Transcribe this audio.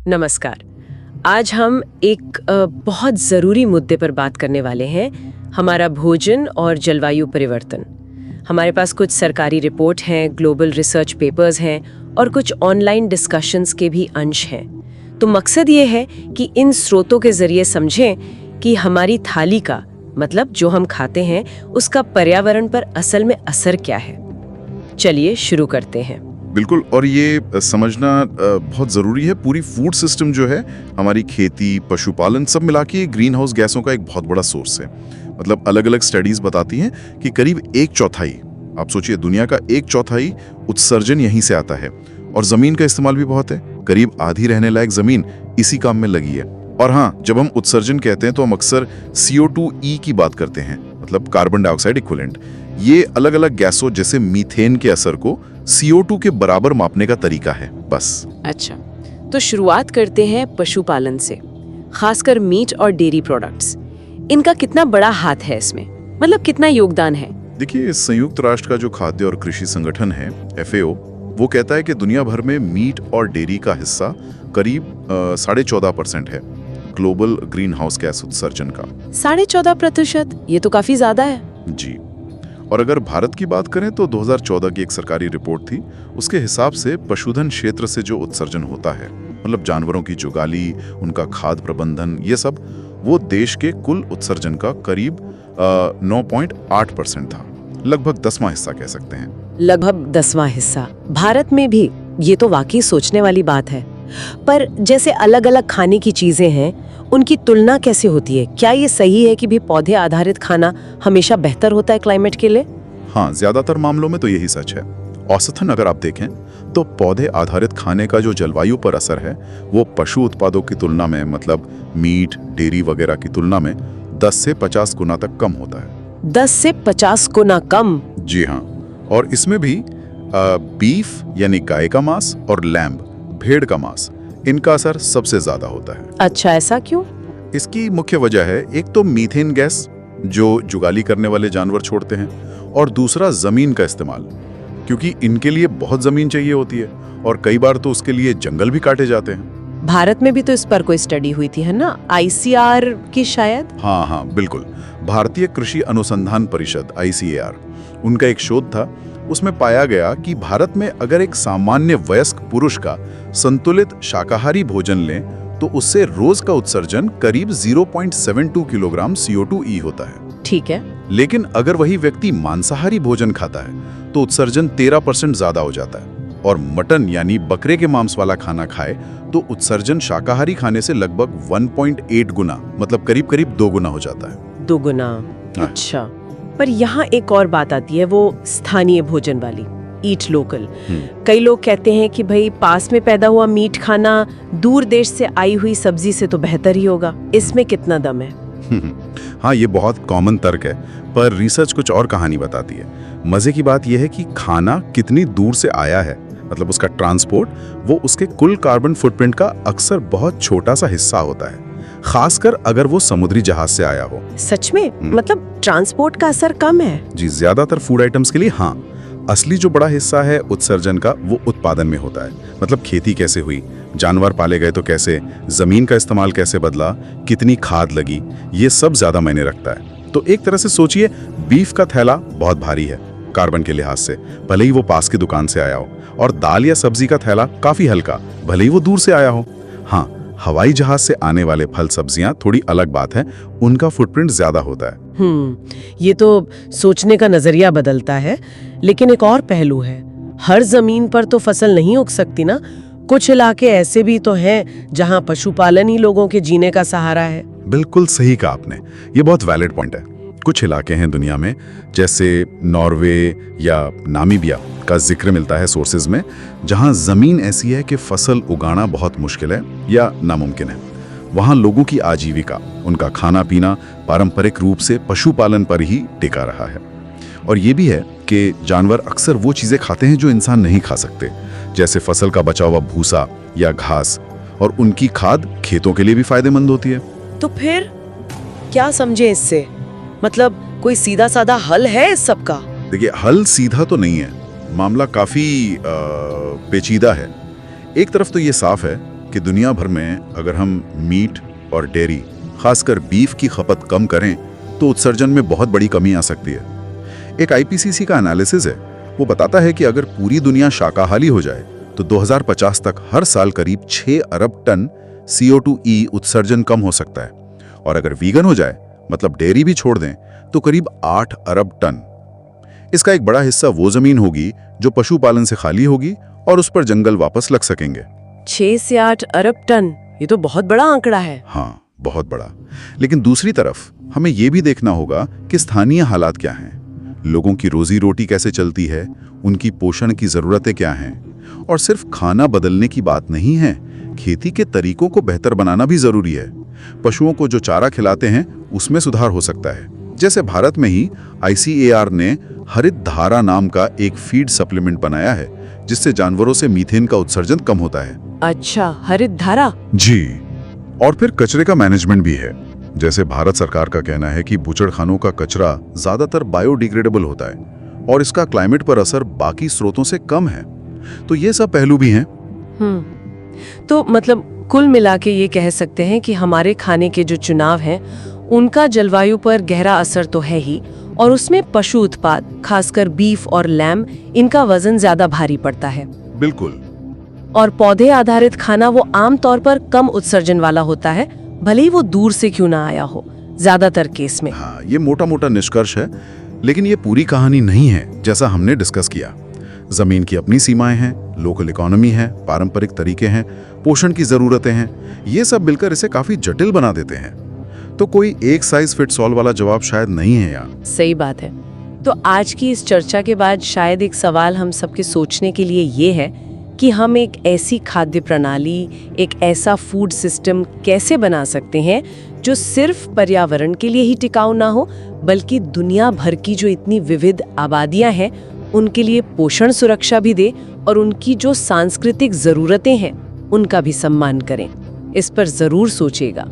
नमस्कार। आज हम एक बहुत ज़रूरी मुद्दे पर बात करने वाले हैं, हमारा भोजन और जलवायु परिवर्तन। हमारे पास कुछ सरकारी रिपोर्ट हैं, ग्लोबल रिसर्च पेपर्स हैं और कुछ ऑनलाइन डिस्कशंस के भी अंश हैं। तो मकसद ये है कि इन स्रोतों के ज़रिए समझें कि हमारी थाली का मतलब जो हम खाते हैं उसका पर्यावरण पर असल में असर क्या है। चलिए शुरू करते हैं। बिल्कुल, और ये समझना बहुत ज़रूरी है। पूरी फूड सिस्टम जो है, हमारी खेती, पशुपालन, सब मिला के ग्रीन हाउस गैसों का एक बहुत बड़ा सोर्स है। मतलब अलग अलग स्टडीज़ बताती हैं कि करीब 1/4, आप सोचिए, दुनिया का 1/4 उत्सर्जन यहीं से आता है। और ज़मीन का इस्तेमाल भी बहुत है, करीब आधी रहने लायक ज़मीन इसी काम में लगी है। और हाँ, जब हम उत्सर्जन कहते हैं तो हम अक्सर CO2e की बात करते हैं, मतलब कार्बन डाइऑक्साइड इक्विवेलेंट। ये अलग अलग गैसों जैसे मीथेन के असर को CO2 के बराबर मापने का तरीका है, बस। अच्छा, तो शुरुआत करते हैं पशुपालन से, खासकर मीट और डेयरी प्रोडक्ट्स। इनका कितना बड़ा हाथ है इसमें, मतलब कितना योगदान है? देखिए, संयुक्त राष्ट्र का जो खाद्य और कृषि संगठन है, FAO, वो कहता है कि दुनिया भर में मीट और डेयरी का हिस्सा करीब 14.5% है ग्लोबल ग्रीन हाउस गैस उत्सर्जन का। 14.5%? ये तो काफी ज्यादा है। जी। और अगर भारत की बात करें तो 2014 की एक सरकारी रिपोर्ट थी, उसके हिसाब से पशुधन क्षेत्र से जो उत्सर्जन होता है, मतलब जानवरों की जुगाली, उनका खाद्य प्रबंधन, ये सब, वो देश के कुल उत्सर्जन का करीब 9.8% था। लगभग 10वां हिस्सा कह सकते हैं। लगभग 10वां हिस्सा भारत में भी। ये तो वाकई सोचने वाली बात है। पर जैसे अलग अलग खाने की चीजें हैं, उनकी तुलना कैसे होती है? क्या ये सही है कि भी पौधे आधारित खाना हमेशा बेहतर होता है क्लाइमेट के लिए? हाँ, ज्यादातर मामलों में तो यही सच है। औसतन अगर आप देखें तो पौधे आधारित खाने का जो जलवायु पर असर है, वो पशु उत्पादों की तुलना में, मतलब मीट, डेयरी वगैरह की तुलना में 10 से 50 गुना तक कम होता है। 10 से 50 गुना कम? जी हाँ। और इसमें भी बीफ यानी गाय का मांस और लैम्ब, भेड़ का मांस, इनका असर सबसे ज्यादा होता है। अच्छा, ऐसा क्यों? इसकी मुख्य वजह है, एक तो मीथेन गैस जो जुगाली करने वाले जानवर छोड़ते हैं, और दूसरा जमीन का इस्तेमाल, क्योंकि इनके लिए बहुत जमीन चाहिए होती है और कई बार तो उसके लिए जंगल भी काटे जाते हैं। भारत में भी तो इस पर कोई स्टडी हुई थी, है ना? ICAR की शायद? हाँ, बिल्कुल। भारतीय कृषि अनुसंधान परिषद, ICAR, उनका एक शोध था। उसमें पाया गया कि भारत में अगर एक सामान्य वयस्क पुरुष का संतुलित शाकाहारी भोजन लें तो उससे रोज का उत्सर्जन करीब 0.72 किलोग्राम CO2e होता है। ठीक है। लेकिन अगर वही व्यक्ति मांसाहारी भोजन खाता है तो उत्सर्जन 13% ज्यादा हो जाता है। और मटन यानी बकरे के मांस वाला खाना खाए तो उत्सर्जन शाकाहारी खाने से लगभग 1.8 गुना, मतलब करीब करीब 2 गुना हो जाता है। 2 गुना? अच्छा। पर यहाँ एक और बात आती है, वो स्थानीय भोजन वाली, ईट लोकल। कई लोग कहते हैं कि भाई पास में पैदा हुआ मीट खाना दूर देश से आई हुई सब्जी से तो बेहतर ही होगा। इसमें कितना दम है? हाँ, ये बहुत कॉमन तर्क है, पर रिसर्च कुछ और कहानी बताती है। मजे की बात यह है कि खाना कितनी दूर से आया है, मतलब उसका ट्रांसपोर्ट, वो उसके कुल कार्बन फुटप्रिंट का अक्सर बहुत छोटा सा हिस्सा होता है, खासकर अगर वो समुद्री जहाज से आया हो। सच में? मतलब ट्रांसपोर्ट का असर कम है? जी, ज्यादातर फूड आइटम्स के लिए हाँ। असली जो बड़ा हिस्सा है उत्सर्जन का, वो उत्पादन में होता है। मतलब खेती कैसे हुई, जानवर पाले गए तो कैसे, जमीन का इस्तेमाल कैसे बदला, कितनी खाद लगी, ये सब ज्यादा मायने रखता है। तो एक तरह से सोचिए, बीफ का थैला बहुत भारी है कार्बन के लिहाज से, भले ही वो पास की दुकान से आया हो, और दाल या सब्जी का थैला काफी हल्का, भले ही वो दूर से आया हो। हाँ, हवाई जहाज से आने वाले फल सब्जियां थोड़ी अलग बात है, उनका फुटप्रिंट ज्यादा होता है। ये तो सोचने का नजरिया बदलता है। लेकिन एक और पहलू है, हर जमीन पर तो फसल नहीं उग सकती ना। कुछ इलाके ऐसे भी तो हैं जहां पशुपालन ही लोगों के जीने का सहारा है। बिल्कुल सही कहा आपने, ये बहुत वैलिड पॉइंट है। कुछ इलाके हैं दुनिया में, जैसे नॉर्वे या नामीबिया का जिक्र मिलता है सोर्सेज में, जहां जमीन ऐसी है कि फसल उगाना बहुत मुश्किल है या नामुमकिन है। वहां लोगों की आजीविका, उनका खाना पीना पारंपरिक रूप से पशुपालन पर ही टिका रहा है। और ये भी है कि जानवर अक्सर वो चीजें खाते हैं जो इंसान नहीं खा सकते, जैसे फसल का बचा हुआ भूसा या घास, और उनकी खाद खेतों के लिए भी फायदेमंद होती है। तो फिर क्या समझे इससे? मतलब कोई सीधा साधा हल है इस सब का? देखिए, हल सीधा तो नहीं है, मामला काफी पेचीदा है। एक तरफ तो ये साफ है कि दुनिया भर में अगर हम मीट और डेयरी, खासकर बीफ की खपत कम करें तो उत्सर्जन में बहुत बड़ी कमी आ सकती है। एक आईपीसीसी का एनालिसिस है, वो बताता है कि अगर पूरी दुनिया शाकाहारी हो जाए तो 2050 तक हर साल करीब 6 अरब टन CO2e उत्सर्जन कम हो सकता है, और अगर वीगन हो जाए, मतलब डेयरी भी छोड़ दें, तो करीब 8 अरब टन। इसका एक बड़ा हिस्सा वो जमीन होगी जो पशुपालन से खाली होगी और उस पर जंगल वापस लग सकेंगे। 6 से 8 अरब टन, ये तो बहुत बड़ा आंकड़ा है। हाँ, बहुत बड़ा। लेकिन दूसरी तरफ हमें ये भी देखना होगा कि स्थानीय हालात क्या हैं, लोगों की रोजी रोटी कैसे चलती है, उनकी पोषण की जरूरतें क्या हैं। और सिर्फ खाना बदलने की बात नहीं है, खेती के तरीकों को बेहतर बनाना भी जरूरी है। पशुओं को जो चारा खिलाते हैं उसमें सुधार हो सकता है। जैसे भारत में ही ICAR ने हरित धारा नाम का एक फीड सप्लीमेंट बनाया है, जिससे जानवरों से मीथेन का उत्सर्जन कम होता है। अच्छा, हरित धारा। जी। और फिर कचरे का मैनेजमेंट भी है। जैसे भारत सरकार का कहना है कि बूचड़खानों का कचरा ज्यादातर बायोडिग्रेडेबल होता है और इसका क्लाइमेट पर असर बाकी स्रोतों से कम है। तो ये सब पहलू भी हैं। तो मतलब कुल मिला के ये कह सकते हैं कि हमारे खाने के जो चुनाव हैं उनका जलवायु पर गहरा असर तो है ही, और उसमें पशु उत्पाद, खासकर बीफ और लैम, इनका वजन ज्यादा भारी पड़ता है। बिल्कुल। और पौधे आधारित खाना वो आम तौर पर कम उत्सर्जन वाला होता है, भले ही वो दूर से क्यों ना आया हो, ज्यादातर केस में। हाँ, ये मोटा मोटा निष्कर्ष है, लेकिन ये पूरी कहानी नहीं है। जैसा हमने डिस्कस किया, जमीन की अपनी सीमाएं हैं, लोकल इकोनॉमी है, पारंपरिक तरीके हैं, पोषण की जरूरतें हैं, ये सब मिलकर इसे काफी जटिल बना देते हैं। तो कोई एक साइज फिट्स ऑल वाला जवाब शायद नहीं है यार। सही बात है। तो आज की इस चर्चा के बाद शायद एक सवाल हम सबके सोचने के लिए ये है कि हम एक ऐसी खाद्य प्रणाली, एक ऐसा फूड सिस्टम कैसे बना सकते हैं जो सिर्फ पर्यावरण के लिए ही टिकाऊ ना हो, बल्कि दुनिया भर की जो इतनी विविध आबादियां हैं उनके लिए पोषण सुरक्षा भी दे और उनकी जो सांस्कृतिक जरूरतें हैं उनका भी सम्मान करें। इस पर जरूर सोचिएगा।